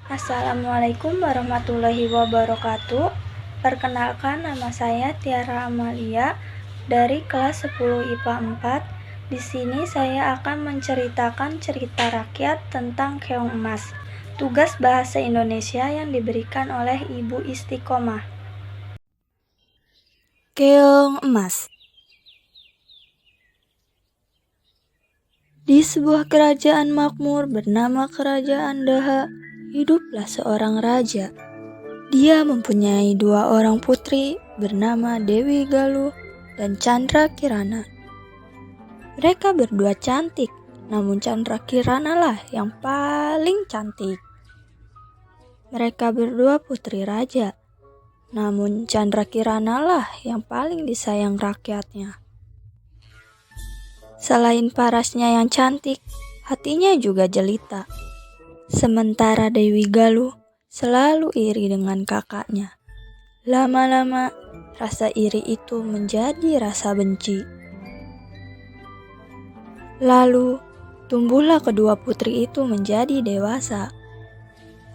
Assalamualaikum warahmatullahi wabarakatuh. Perkenalkan, nama saya Tiara Amalia dari kelas 10 IPA 4. Di sini saya akan menceritakan cerita rakyat tentang keong emas. Tugas bahasa Indonesia yang diberikan oleh Ibu Istiqomah. Keong emas. Di sebuah kerajaan makmur bernama Kerajaan Daha, hiduplah seorang raja. Dia mempunyai 2 orang putri bernama Dewi Galuh dan Chandra Kirana. Mereka berdua cantik, namun Chandra Kirana lah yang paling cantik. Mereka berdua putri raja, namun Chandra Kirana lah yang paling disayang rakyatnya. Selain parasnya yang cantik, hatinya juga jelita. Sementara Dewi Galuh selalu iri dengan kakaknya. Lama-lama, rasa iri itu menjadi rasa benci. Lalu, tumbuhlah kedua putri itu menjadi dewasa.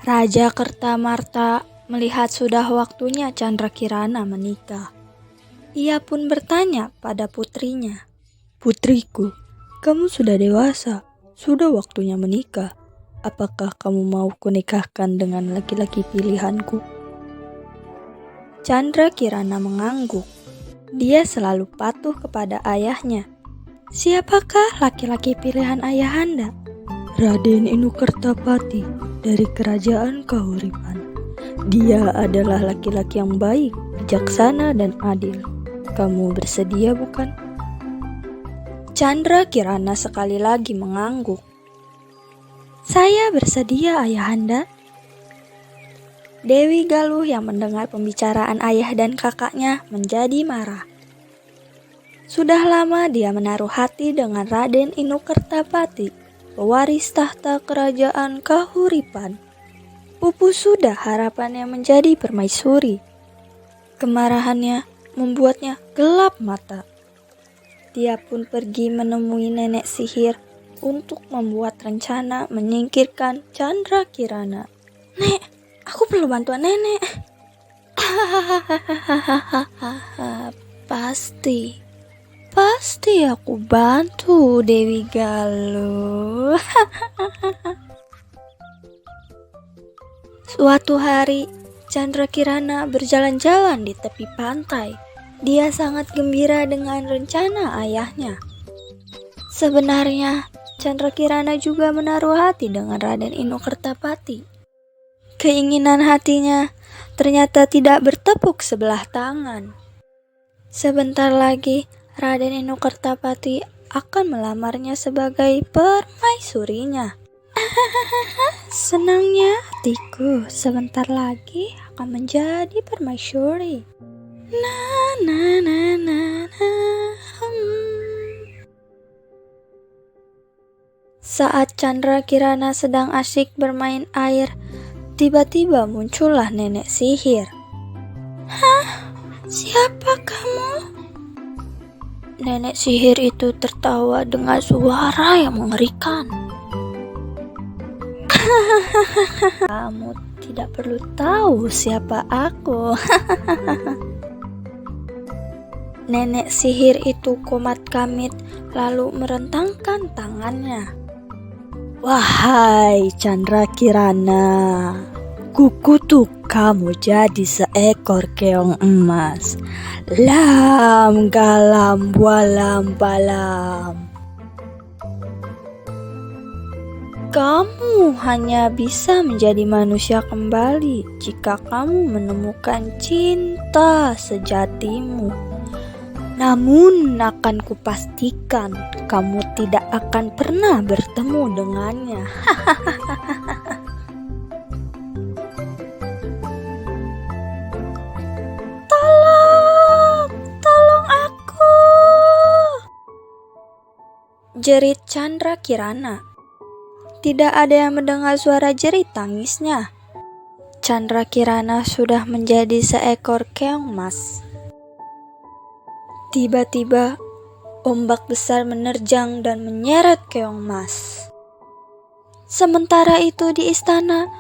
Raja Kertamarta melihat sudah waktunya Chandra Kirana menikah. Ia pun bertanya pada putrinya, "Putriku, kamu sudah dewasa, sudah waktunya menikah. Apakah kamu mau kunikahkan dengan laki-laki pilihanku?" Chandra Kirana mengangguk. Dia selalu patuh kepada ayahnya. "Siapakah laki-laki pilihan ayahanda?" "Raden Inukertapati dari kerajaan Kahuripan. Dia adalah laki-laki yang baik, bijaksana, dan adil. Kamu bersedia bukan?" Chandra Kirana sekali lagi mengangguk. "Saya bersedia, ayahanda." Dewi Galuh yang mendengar pembicaraan ayah dan kakaknya menjadi marah. Sudah lama dia menaruh hati dengan Raden Inukertapati, pewaris tahta kerajaan Kahuripan. Pupus sudah harapannya menjadi permaisuri. Kemarahannya membuatnya gelap mata. Dia pun pergi menemui nenek sihir untuk membuat rencana menyingkirkan Chandra Kirana. "Nek, aku perlu bantuan nenek." Pasti aku bantu, Dewi Galuh." Suatu hari, Chandra Kirana berjalan-jalan di tepi pantai. Dia sangat gembira dengan rencana ayahnya. Sebenarnya, Chandra Kirana juga menaruh hati dengan Raden Inukertapati. Keinginan hatinya ternyata tidak bertepuk sebelah tangan. Sebentar lagi, Raden Inukertapati akan melamarnya sebagai permaisurinya. Senangnya hatiku sebentar lagi akan menjadi permaisuri. Saat Chandra Kirana sedang asyik bermain air, tiba-tiba muncullah nenek sihir. "Hah? Siapa kamu?" Nenek sihir itu tertawa dengan suara yang mengerikan. "Kamu tidak perlu tahu siapa aku." Nenek sihir itu komat kamit lalu merentangkan tangannya. "Wahai Chandra Kirana, kukutuk kamu jadi seekor keong emas. Lam galam walam balam. Kamu hanya bisa menjadi manusia kembali jika kamu menemukan cinta sejatimu. Namun akan kupastikan kamu tidak akan pernah bertemu dengannya." Tolong aku!" jerit Chandra Kirana. Tidak ada yang mendengar suara jerit tangisnya. Chandra Kirana sudah menjadi seekor keong emas. Tiba-tiba, ombak besar menerjang dan menyeret keong emas. Sementara itu di istana,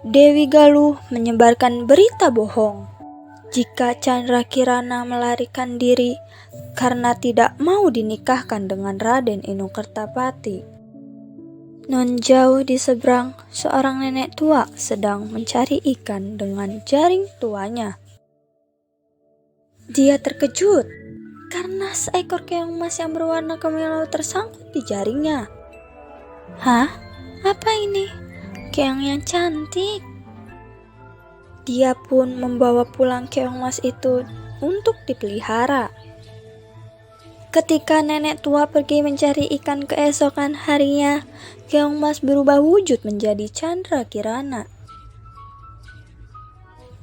Dewi Galuh menyebarkan berita bohong jika Chandra Kirana melarikan diri karena tidak mau dinikahkan dengan Raden Inokertapati. Non jauh di seberang, seorang nenek tua sedang mencari ikan dengan jaring tuanya. Dia terkejut karena seekor keong emas yang berwarna kemilau tersangkut di jaringnya. Hah? Apa ini? Keong yang cantik. Dia pun membawa pulang keong emas itu untuk dipelihara. Ketika nenek tua pergi mencari ikan keesokan harinya, keong emas berubah wujud menjadi Chandra Kirana.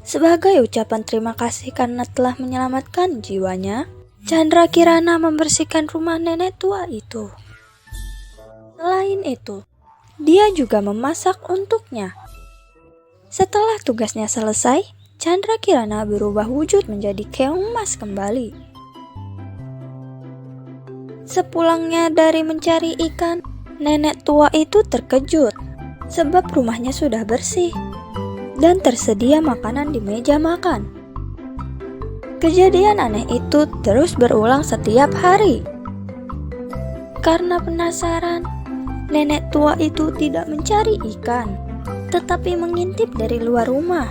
Sebagai ucapan terima kasih karena telah menyelamatkan jiwanya, Chandra Kirana membersihkan rumah nenek tua itu. Selain itu, dia juga memasak untuknya. Setelah tugasnya selesai, Chandra Kirana berubah wujud menjadi keong emas kembali. Sepulangnya dari mencari ikan, nenek tua itu terkejut sebab rumahnya sudah bersih dan tersedia makanan di meja makan. Kejadian aneh itu terus berulang setiap hari. Karena penasaran, nenek tua itu tidak mencari ikan, tetapi mengintip dari luar rumah.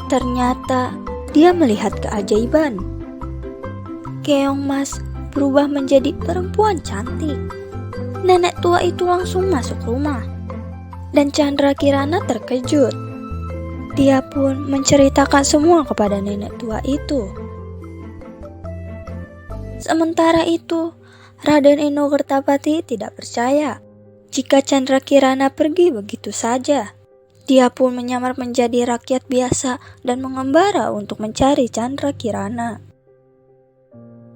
Ternyata dia melihat keajaiban. Keong emas berubah menjadi perempuan cantik. Nenek tua itu langsung masuk rumah, dan Chandra Kirana terkejut. Dia pun menceritakan semua kepada nenek tua itu. Sementara itu, Raden Inokertapati tidak percaya jika Chandra Kirana pergi begitu saja. Dia pun menyamar menjadi rakyat biasa dan mengembara untuk mencari Chandra Kirana.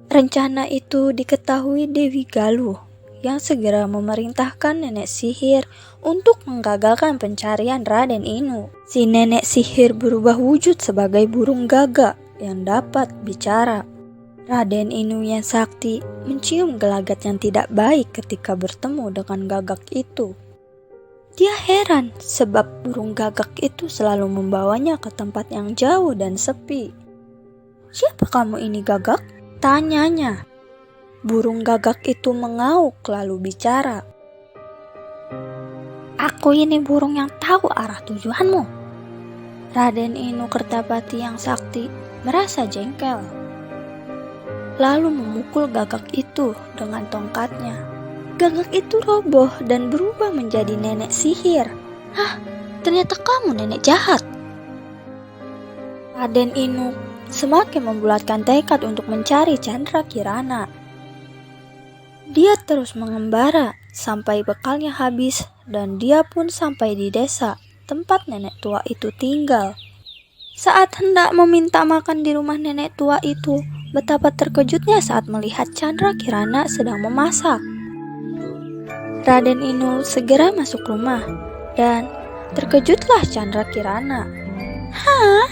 Rencana itu diketahui Dewi Galuh yang segera memerintahkan nenek sihir untuk menggagalkan pencarian Raden Inu. Si nenek sihir berubah wujud sebagai burung gagak yang dapat bicara. Raden Inu yang sakti mencium gelagat yang tidak baik ketika bertemu dengan gagak itu. Dia heran sebab burung gagak itu selalu membawanya ke tempat yang jauh dan sepi. "Siapa kamu ini, Gagak?" tanyanya. Burung gagak itu mengauk lalu bicara. "Aku ini burung yang tahu arah tujuanmu." Raden Inokertapati yang sakti merasa jengkel, lalu memukul gagak itu dengan tongkatnya. Gagak itu roboh dan berubah menjadi nenek sihir. "Hah, ternyata kamu nenek jahat." Raden Inu semakin membulatkan tekad untuk mencari Chandra Kirana. Dia terus mengembara sampai bekalnya habis dan dia pun sampai di desa tempat nenek tua itu tinggal. Saat hendak meminta makan di rumah nenek tua itu, betapa terkejutnya saat melihat Chandra Kirana sedang memasak. Raden Inu segera masuk rumah dan terkejutlah Chandra Kirana. "Hah?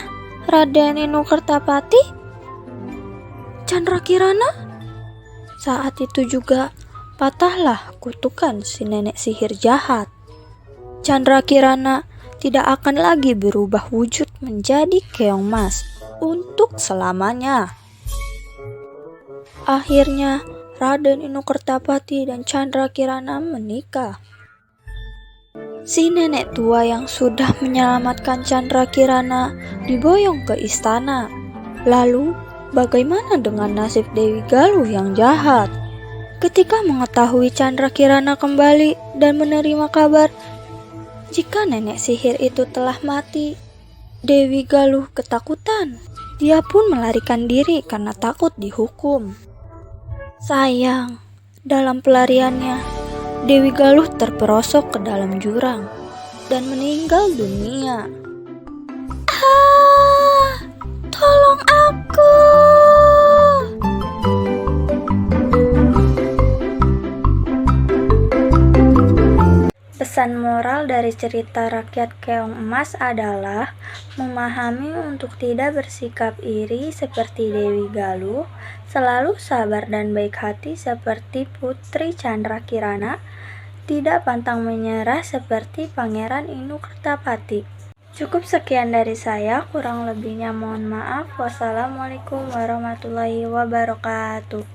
Raden Inokertapati? Chandra Kirana?" Saat itu juga patahlah kutukan si nenek sihir jahat. Chandra Kirana tidak akan lagi berubah wujud menjadi keong emas untuk selamanya. Akhirnya Raden Inokertapati dan Chandra Kirana menikah. Si nenek tua yang sudah menyelamatkan Chandra Kirana diboyong ke istana. Lalu, bagaimana dengan nasib Dewi Galuh yang jahat? Ketika mengetahui Chandra Kirana kembali dan menerima kabar jika nenek sihir itu telah mati, Dewi Galuh ketakutan. Dia pun melarikan diri karena takut dihukum. Sayang, dalam pelariannya, Dewi Galuh terperosok ke dalam jurang dan meninggal dunia. "Ah, tolong aku!" Pesan moral dari cerita rakyat keong emas adalah memahami untuk tidak bersikap iri seperti Dewi Galuh, selalu sabar dan baik hati seperti Putri Chandra Kirana, tidak pantang menyerah seperti Pangeran Inokertapati. Cukup sekian dari saya, kurang lebihnya mohon maaf. Wassalamualaikum warahmatullahi wabarakatuh.